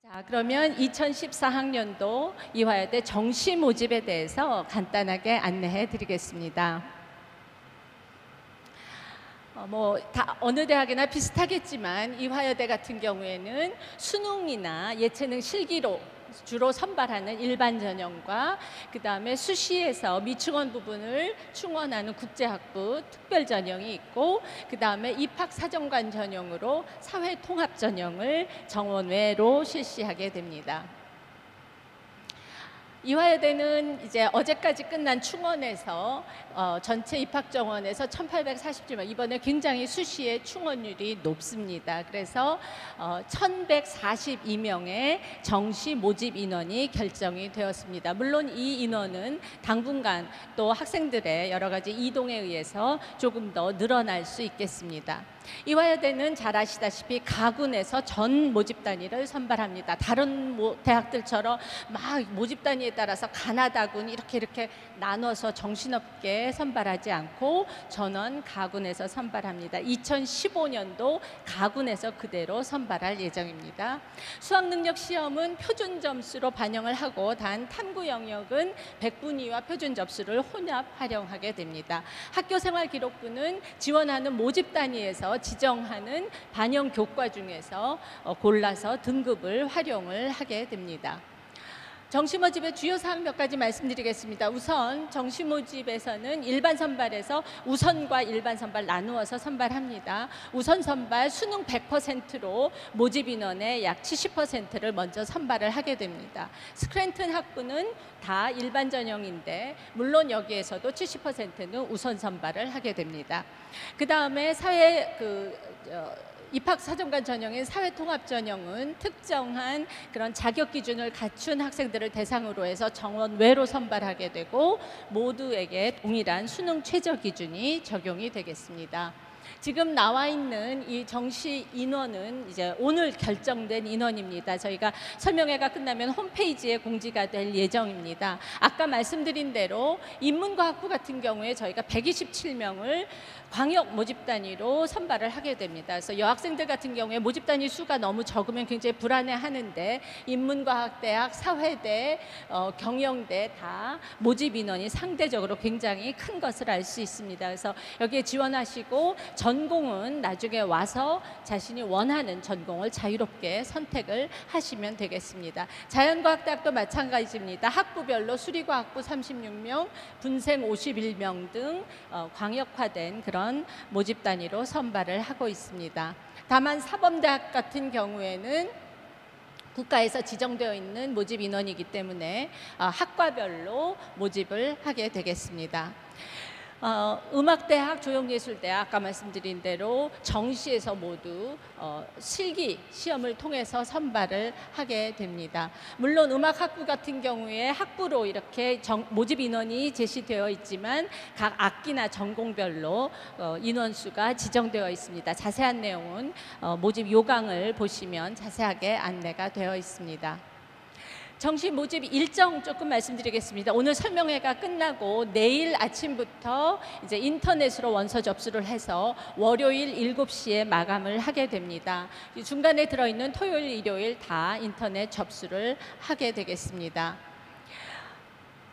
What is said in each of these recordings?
자, 그러면 2014학년도 이화여대 정시 모집에 대해서 간단하게 안내해 드리겠습니다. 다 어느 대학이나 비슷하겠지만 이화여대 같은 경우에는 수능이나 예체능 실기로 주로 선발하는 일반 전형과 그 다음에 수시에서 미충원 부분을 충원하는 국제학부 특별 전형이 있고, 그 다음에 입학사정관 전형으로 사회통합 전형을 정원외로 실시하게 됩니다. 이화여대는 이제 어제까지 끝난 충원에서 전체 입학 정원에서 1847명, 이번에 굉장히 수시의 충원율이 높습니다. 그래서 1142명의 정시 모집 인원이 결정이 되었습니다. 물론 이 인원은 당분간 또 학생들의 여러 가지 이동에 의해서 조금 더 늘어날 수 있겠습니다. 이화여대는 잘 아시다시피 가군에서 전 모집 단위를 선발합니다. 다른 대학들처럼 막 모집 단위에 따라서 가나다군 이렇게 나눠서 정신없게 선발하지 않고 전원 가군에서 선발합니다. 2015년도 가군에서 그대로 선발할 예정입니다. 수학능력 시험은 표준 점수로 반영을 하고 단 탐구 영역은 백분위와 표준 점수를 혼합 활용하게 됩니다. 학교생활기록부는 지원하는 모집 단위에서 지정하는 반영 교과 중에서 골라서 등급을 활용을 하게 됩니다. 정시 모집의 주요 사항 몇 가지 말씀드리겠습니다. 우선 정시 모집에서는 일반 선발에서 우선과 일반 선발 나누어서 선발합니다. 우선 선발 수능 100%로 모집 인원의 약 70%를 먼저 선발을 하게 됩니다. 스크랜튼 학부는 다 일반 전형인데 물론 여기에서도 70%는 우선 선발을 하게 됩니다. 그 다음에 입학사정관 전형인 사회통합 전형은 특정한 그런 자격 기준을 갖춘 학생들을 대상으로 해서 정원외로 선발하게 되고 모두에게 동일한 수능 최저 기준이 적용이 되겠습니다. 지금 나와 있는 이 정시 인원은 이제 오늘 결정된 인원입니다. 저희가 설명회가 끝나면 홈페이지에 공지가 될 예정입니다. 아까 말씀드린 대로 인문과학부 같은 경우에 저희가 127명을 광역 모집 단위로 선발을 하게 됩니다. 그래서 여학생들 같은 경우에 모집 단위 수가 너무 적으면 굉장히 불안해하는데 인문과학대학, 사회대, 경영대 다 모집 인원이 상대적으로 굉장히 큰 것을 알 수 있습니다. 그래서 여기에 지원하시고 전공은 나중에 와서 자신이 원하는 전공을 자유롭게 선택을 하시면 되겠습니다. 자연과학대학도 마찬가지입니다. 학부별로 수리과학부 36명, 분생 51명 등 광역화된 그런 모집 단위로 선발을 하고 있습니다. 다만 사범대학 같은 경우에는 국가에서 지정되어 있는 모집 인원이기 때문에 학과별로 모집을 하게 되겠습니다. 음악대학, 조형예술대학 아까 말씀드린 대로 정시에서 모두 실기 시험을 통해서 선발을 하게 됩니다. 물론 음악학부 같은 경우에 학부로 이렇게 모집 인원이 제시되어 있지만 각 학기나 전공별로 인원수가 지정되어 있습니다. 자세한 내용은 모집 요강을 보시면 자세하게 안내가 되어 있습니다. 정시 모집 일정 조금 말씀드리겠습니다. 오늘 설명회가 끝나고 내일 아침부터 이제 인터넷으로 원서 접수를 해서 월요일 7시에 마감을 하게 됩니다. 중간에 들어있는 토요일, 일요일 다 인터넷 접수를 하게 되겠습니다.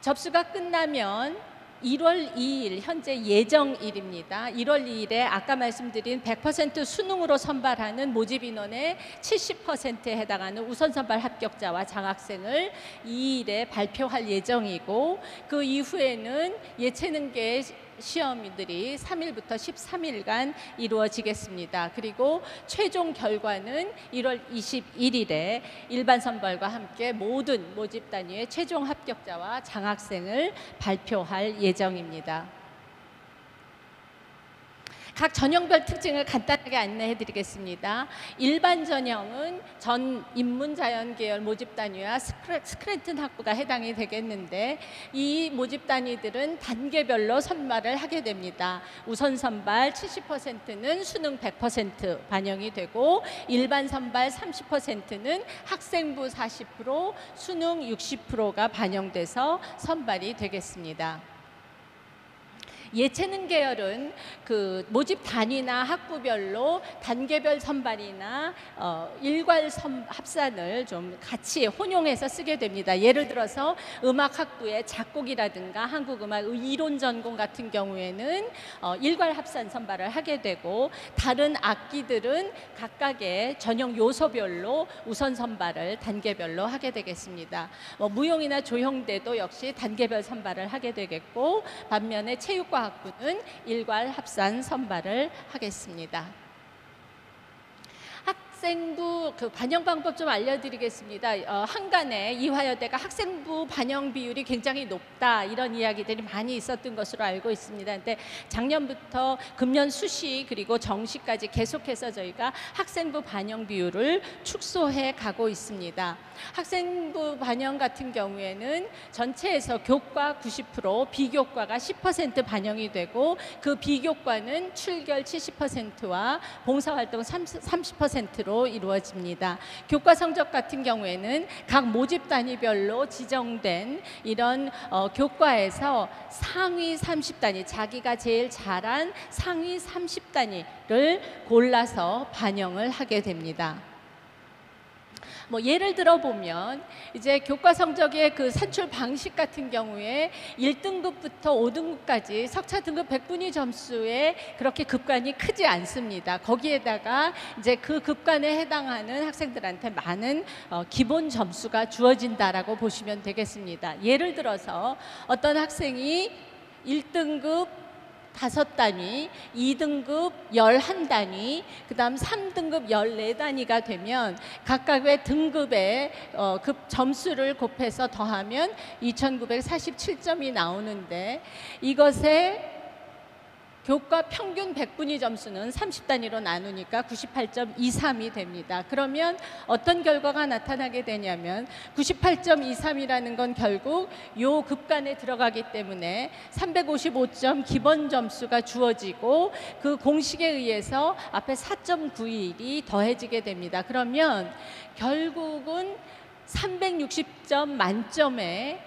접수가 끝나면 1월 2일 현재 예정일입니다. 1월 2일에 아까 말씀드린 100% 수능으로 선발하는 모집 인원의 70%에 해당하는 우선 선발 합격자와 장학생을 2일에 발표할 예정이고, 그 이후에는 예체능계 시험들이 3일부터 13일간 이루어지겠습니다. 그리고 최종 결과는 1월 21일에 일반 선발과 함께 모든 모집 단위의 최종 합격자와 장학생을 발표할 예정입니다. 각 전형별 특징을 간단하게 안내해 드리겠습니다. 일반 전형은 전 인문자연 계열 모집 단위와 스크랜튼 학부가 해당이 되겠는데, 이 모집 단위들은 단계별로 선발을 하게 됩니다. 우선 선발 70%는 수능 100% 반영이 되고, 일반 선발 30%는 학생부 40%, 수능 60%가 반영돼서 선발이 되겠습니다. 예체능 계열은 그 모집 단위나 학부별로 단계별 선발이나 일괄 합산을 좀 같이 혼용해서 쓰게 됩니다. 예를 들어서 음악학부의 작곡이라든가 한국음악 이론 전공 같은 경우에는 일괄 합산 선발을 하게 되고, 다른 악기들은 각각의 전형 요소별로 우선 선발을 단계별로 하게 되겠습니다. 무용이나 조형대도 역시 단계별 선발을 하게 되겠고, 반면에 체육과학부는 일괄 합산 선발을 하겠습니다. 학생부 그 반영 방법 좀 알려드리겠습니다. 한간에 이화여대가 학생부 반영 비율이 굉장히 높다, 이런 이야기들이 많이 있었던 것으로 알고 있습니다. 근데 작년부터 금년 수시 그리고 정시까지 계속해서 저희가 학생부 반영 비율을 축소해 가고 있습니다. 학생부 반영 같은 경우에는 전체에서 교과 90%, 비교과가 10% 반영이 되고, 그 비교과는 출결 70%와 봉사활동 30%로 이루어집니다. 교과 성적 같은 경우에는 각 모집 단위별로 지정된 이런 교과에서 상위 30단위, 자기가 제일 잘한 상위 30단위를 골라서 반영을 하게 됩니다. 예를 들어 보면 이제 교과 성적의 그 산출 방식 같은 경우에 1등급부터 5등급까지 석차 등급 백분위 점수에 그렇게 급관이 크지 않습니다. 거기에다가 이제 그 급관에 해당하는 학생들한테 많은 기본 점수가 주어진다라고 보시면 되겠습니다. 예를 들어서 어떤 학생이 1등급 5단위, 2등급 11단위, 그 다음 3등급 14단위가 되면 각각의 등급의 급 점수를 곱해서 더하면 2947점이 나오는데, 이것에 교과 평균 백분위 점수는 30단위로 나누니까 98.23이 됩니다. 그러면 어떤 결과가 나타나게 되냐면 98.23이라는 건 결국 요 급간에 들어가기 때문에 355점 기본 점수가 주어지고, 그 공식에 의해서 앞에 4.91이 더해지게 됩니다. 그러면 결국은 360점 만점에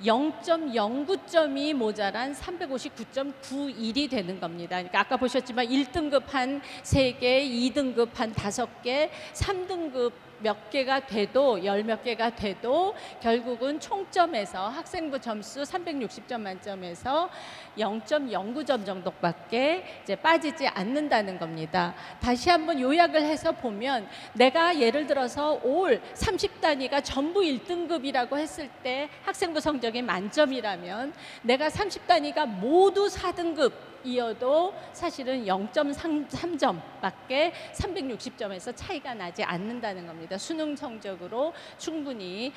0.09점이 모자란 359.91이 되는 겁니다. 그러니까 아까 보셨지만 1등급 한 3개, 2등급 한 5개, 3등급 몇 개가 돼도 10몇 개가 돼도 결국은 총점에서 학생부 점수 360점 만점에서 0.09점 정도밖에 이제 빠지지 않는다는 겁니다. 다시 한번 요약을 해서 보면, 내가 예를 들어서 올 30단위가 전부 1등급이라고 했을 때 학생부 성적이 만점이라면, 내가 30단위가 모두 4등급 이어도 사실은 0.3점밖에 360점에서 차이가 나지 않는다는 겁니다. 수능 성적으로 충분히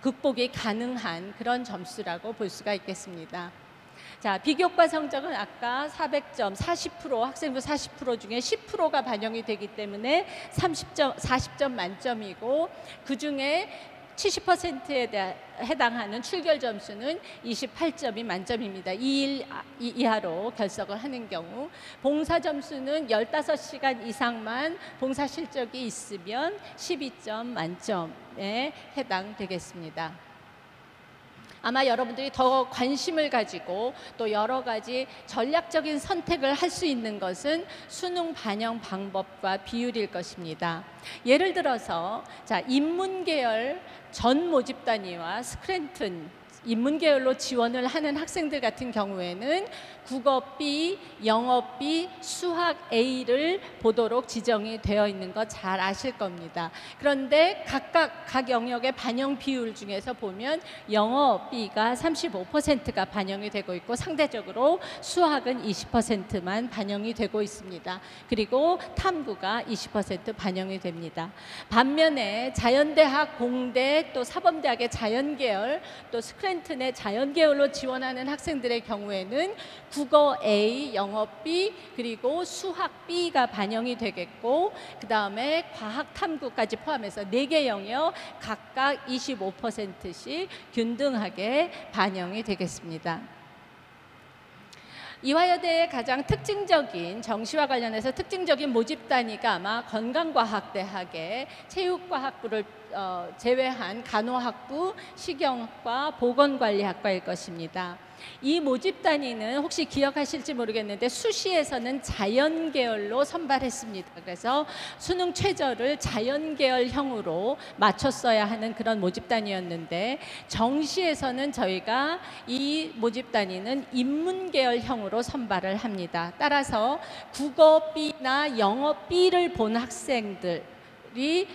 극복이 가능한 그런 점수라고 볼 수가 있겠습니다. 자, 비교과 성적은 아까 400점, 40%, 학생부 40% 중에 10%가 반영이 되기 때문에 40점 만점이고, 그중에 70%에 해당하는 출결 점수는 28점이 만점입니다. 2일 이하로 결석을 하는 경우, 봉사 점수는 15시간 이상만 봉사 실적이 있으면 12점 만점에 해당되겠습니다. 아마 여러분들이 더 관심을 가지고 또 여러 가지 전략적인 선택을 할 수 있는 것은 수능 반영 방법과 비율일 것입니다. 예를 들어서 인문계열 전 모집 단위와 스크랜튼 인문계열로 지원을 하는 학생들 같은 경우에는 국어 B, 영어 B, 수학 A를 보도록 지정이 되어 있는 거 잘 아실 겁니다. 그런데 각 영역의 반영 비율 중에서 보면 영어 B가 35%가 반영이 되고 있고, 상대적으로 수학은 20%만 반영이 되고 있습니다. 그리고 탐구가 20% 반영이 됩니다. 반면에 자연대학, 공대, 또 사범대학의 자연계열, 또 스크랜튼의 자연계열로 지원하는 학생들의 경우에는 국어 A, 영어 B, 그리고 수학 B가 반영이 되겠고, 그 다음에 과학 탐구까지 포함해서 4개 영역 각각 25%씩 균등하게 반영이 되겠습니다. 이화여대의 가장 특징적인, 정시와 관련해서 특징적인 모집 단위가 아마 건강과학대학의 체육과학부를 제외한 간호학부, 식영학과, 보건관리학과일 것입니다. 이 모집 단위는 혹시 기억하실지 모르겠는데 수시에서는 자연 계열로 선발했습니다. 그래서 수능 최저를 자연 계열형으로 맞췄어야 하는 그런 모집 단위였는데 정시에서는 저희가 이 모집 단위는 인문 계열형으로 선발을 합니다. 따라서 국어 B나 영어 B를 본 학생들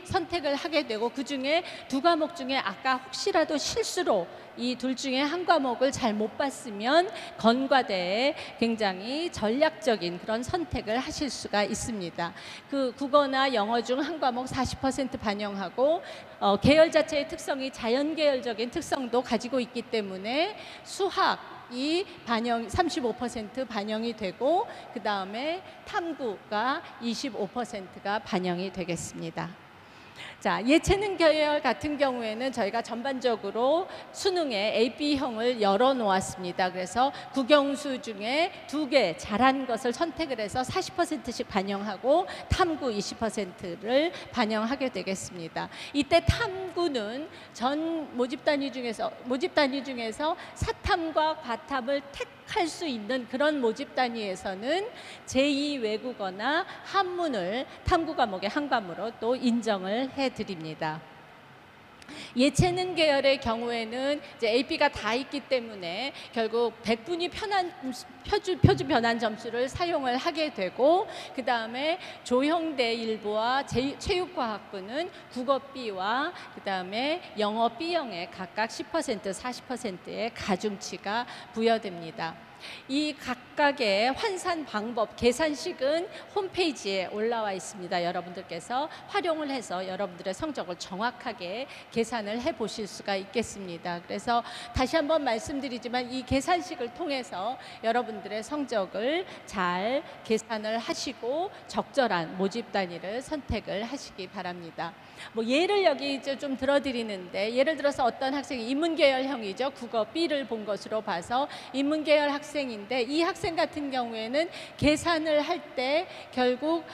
선택을 하게 되고 그중에 두 과목 중에 아까 혹시라도 실수로 이 둘 중에 한 과목을 잘 못 봤으면 건과대에 굉장히 전략적인 그런 선택을 하실 수가 있습니다. 그 국어나 영어 중 한 과목 40% 반영하고 계열 자체의 특성이 자연계열적인 특성도 가지고 있기 때문에 수학이 35% 반영이 되고 그 다음에 탐구가 25%가 반영이 되겠습니다. 자, 예체능 계열 같은 경우에는 저희가 전반적으로 수능에 AB형을 열어놓았습니다. 그래서 국영수 중에 2개 잘한 것을 선택을 해서 40%씩 반영하고 탐구 20%를 반영하게 되겠습니다. 이때 탐구는 전 모집 단위 중에서 사탐과 과탐을 택할 수 있는 그런 모집 단위에서는 제2 외국어나 한문을 탐구 과목의 한 과목으로 또 인정을 해드립니다. 예체능 계열의 경우에는 이제 AP가 다 있기 때문에 결국 100분위 표준 변환 점수를 사용을 하게 되고 그 다음에 조형대 일부와 체육과학부는 국어 B와 그 다음에 영어 B형에 각각 10% 40%의 가중치가 부여됩니다. 이 각각의 환산 방법, 계산식은 홈페이지에 올라와 있습니다. 여러분들께서 활용을 해서 여러분들의 성적을 정확하게 계산을 해 보실 수가 있겠습니다. 그래서 다시 한번 말씀드리지만 이 계산식을 통해서 여러분들의 성적을 잘 계산을 하시고 적절한 모집 단위를 선택을 하시기 바랍니다. 뭐 예를 여기 이제 좀 들어드리는데 예를 들어서 어떤 학생이 인문계열형이죠. 국어 B를 본 것으로 봐서 인문계열 학생인데 이 학생 같은 경우에는 계산을 할 때 결국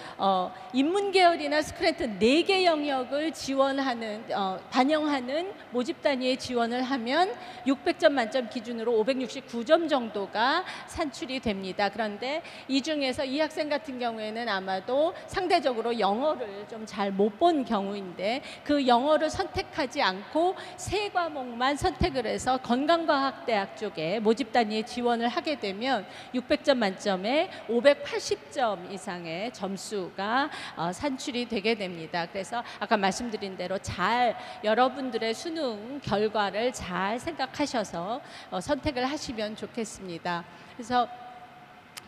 인문계열이나 스크랜튼 4개 영역을 지원하는 반영하는 모집 단위에 지원을 하면 600점 만점 기준으로 569점 정도가 산출이 됩니다. 그런데 이 중에서 이 학생 같은 경우에는 아마도 상대적으로 영어를 좀 잘 못 본 경우인데 그 영어를 선택하지 않고 3과목만 선택을 해서 건강과학대학 쪽에 모집 단위에 지원을 하게 되면 600점 만점에 580점 이상의 점수가 산출이 되게 됩니다. 그래서 아까 말씀드린 대로 잘 여러분들의 수능 결과를 잘 생각하셔서 선택을 하시면 좋겠습니다. 그래서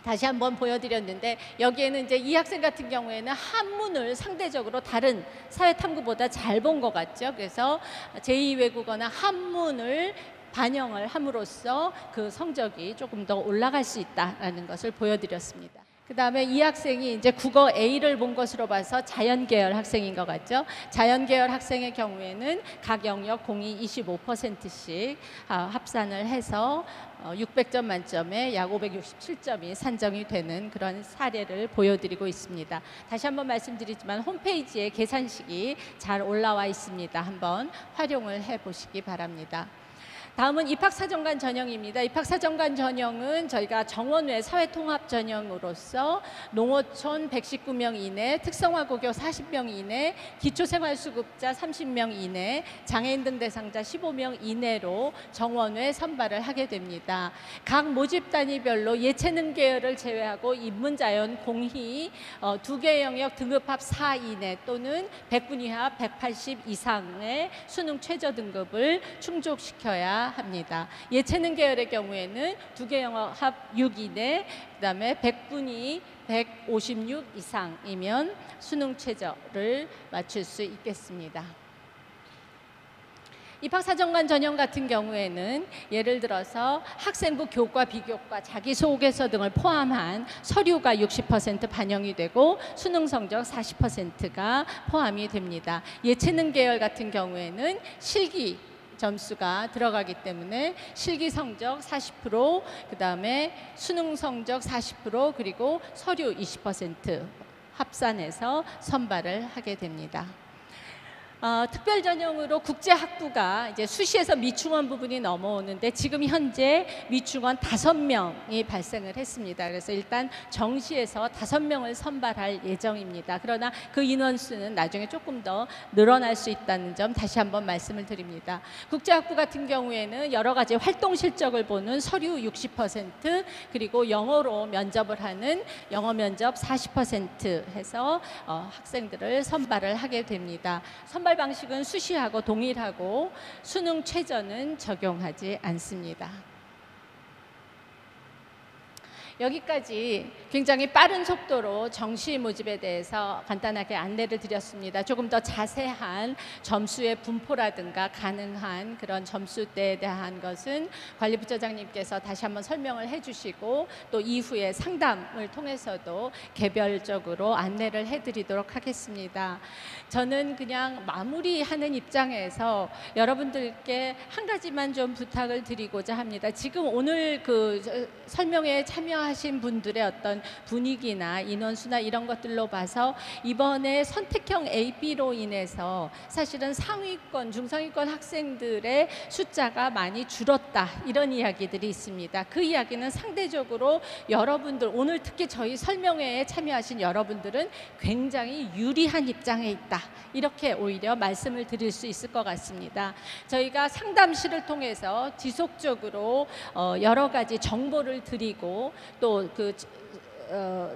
다시 한번 보여드렸는데 여기에는 이제 이 학생 같은 경우에는 한문을 상대적으로 다른 사회탐구보다 잘 본 것 같죠. 그래서 제2 외국어나 한문을 반영을 함으로써 그 성적이 조금 더 올라갈 수 있다라는 것을 보여드렸습니다. 그 다음에 이 학생이 이제 국어 A를 본 것으로 봐서 자연계열 학생인 것 같죠. 자연계열 학생의 경우에는 각 영역 공이 25%씩 합산을 해서 600점 만점에 약 567점이 산정이 되는 그런 사례를 보여드리고 있습니다. 다시 한번 말씀드리지만 홈페이지에 계산식이 잘 올라와 있습니다. 한번 활용을 해보시기 바랍니다. 다음은 입학사정관 전형입니다. 입학사정관 전형은 저희가 정원외 사회통합 전형으로서 농어촌 119명 이내, 특성화고교 40명 이내, 기초생활수급자 30명 이내, 장애인 등 대상자 15명 이내로 정원외 선발을 하게 됩니다. 각 모집 단위별로 예체능 계열을 제외하고 인문자연, 공희 2개 영역 등급합 4 이내 또는 100분 이하 180 이상의 수능 최저 등급을 충족시켜야 합니다. 예체능 계열의 경우에는 2개 영역 합 6 이내, 그다음에 100분위 156 이상이면 수능 최저를 맞출 수 있겠습니다. 입학사정관 전형 같은 경우에는 예를 들어서 학생부 교과, 비교과, 자기소개서 등을 포함한 서류가 60% 반영이 되고 수능 성적 40%가 포함이 됩니다. 예체능 계열 같은 경우에는 실기 점수가 들어가기 때문에 실기 성적 40%, 그다음에 수능 성적 40%, 그리고 서류 20% 합산해서 선발을 하게 됩니다. 특별 전형으로 국제학부가 이제 수시에서 미충원 부분이 넘어오는데 지금 현재 미충원 5명이 발생을 했습니다. 그래서 일단 정시에서 5명을 선발할 예정입니다. 그러나 그 인원수는 나중에 조금 더 늘어날 수 있다는 점 다시 한번 말씀을 드립니다. 국제학부 같은 경우에는 여러 가지 활동 실적을 보는 서류 60% 그리고 영어로 면접을 하는 영어 면접 40% 해서 학생들을 선발을 하게 됩니다. 선발 방식은 수시하고 동일하고 수능 최저는 적용하지 않습니다. 여기까지 굉장히 빠른 속도로 정시 모집에 대해서 간단하게 안내를 드렸습니다. 조금 더 자세한 점수의 분포라든가 가능한 그런 점수대에 대한 것은 관리부처장님께서 다시 한번 설명을 해주시고 또 이후에 상담을 통해서도 개별적으로 안내를 해드리도록 하겠습니다. 저는 그냥 마무리하는 입장에서 여러분들께 한 가지만 좀 부탁을 드리고자 합니다. 지금 오늘 그 설명에 참여하신 분들의 어떤 분위기나 인원수나 이런 것들로 봐서 이번에 선택형 AB로 인해서 사실은 상위권, 중상위권 학생들의 숫자가 많이 줄었다 이런 이야기들이 있습니다. 그 이야기는 상대적으로 여러분들 오늘 특히 저희 설명회에 참여하신 여러분들은 굉장히 유리한 입장에 있다 이렇게 오히려 말씀을 드릴 수 있을 것 같습니다. 저희가 상담실을 통해서 지속적으로 여러 가지 정보를 드리고 또 그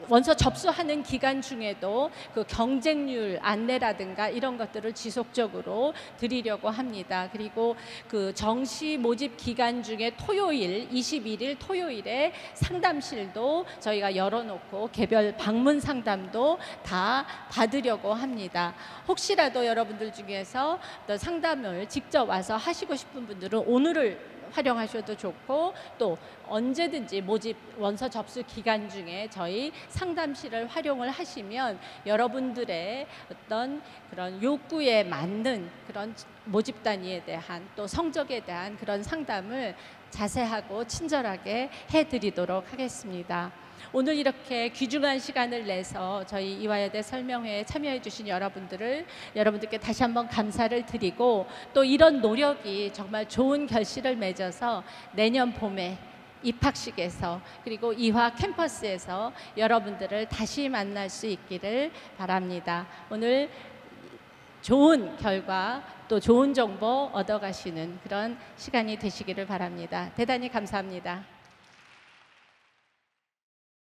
원서 접수하는 기간 중에도 그 경쟁률 안내라든가 이런 것들을 지속적으로 드리려고 합니다. 그리고 그 정시 모집 기간 중에 토요일 21일 토요일에 상담실도 저희가 열어놓고 개별 방문 상담도 다 받으려고 합니다. 혹시라도 여러분들 중에서 또 상담을 직접 와서 하시고 싶은 분들은 오늘을 활용하셔도 좋고 또 언제든지 모집 원서 접수 기간 중에 저희 상담실을 활용을 하시면 여러분들의 어떤 그런 욕구에 맞는 그런 모집 단위에 대한 또 성적에 대한 그런 상담을 자세하고 친절하게 해드리도록 하겠습니다. 오늘 이렇게 귀중한 시간을 내서 저희 이화여대 설명회에 참여해 주신 여러분들께 다시 한번 감사를 드리고 또 이런 노력이 정말 좋은 결실을 맺어서 내년 봄에 입학식에서 그리고 이화 캠퍼스에서 여러분들을 다시 만날 수 있기를 바랍니다. 오늘 좋은 결과 또 좋은 정보 얻어가시는 그런 시간이 되시기를 바랍니다. 대단히 감사합니다.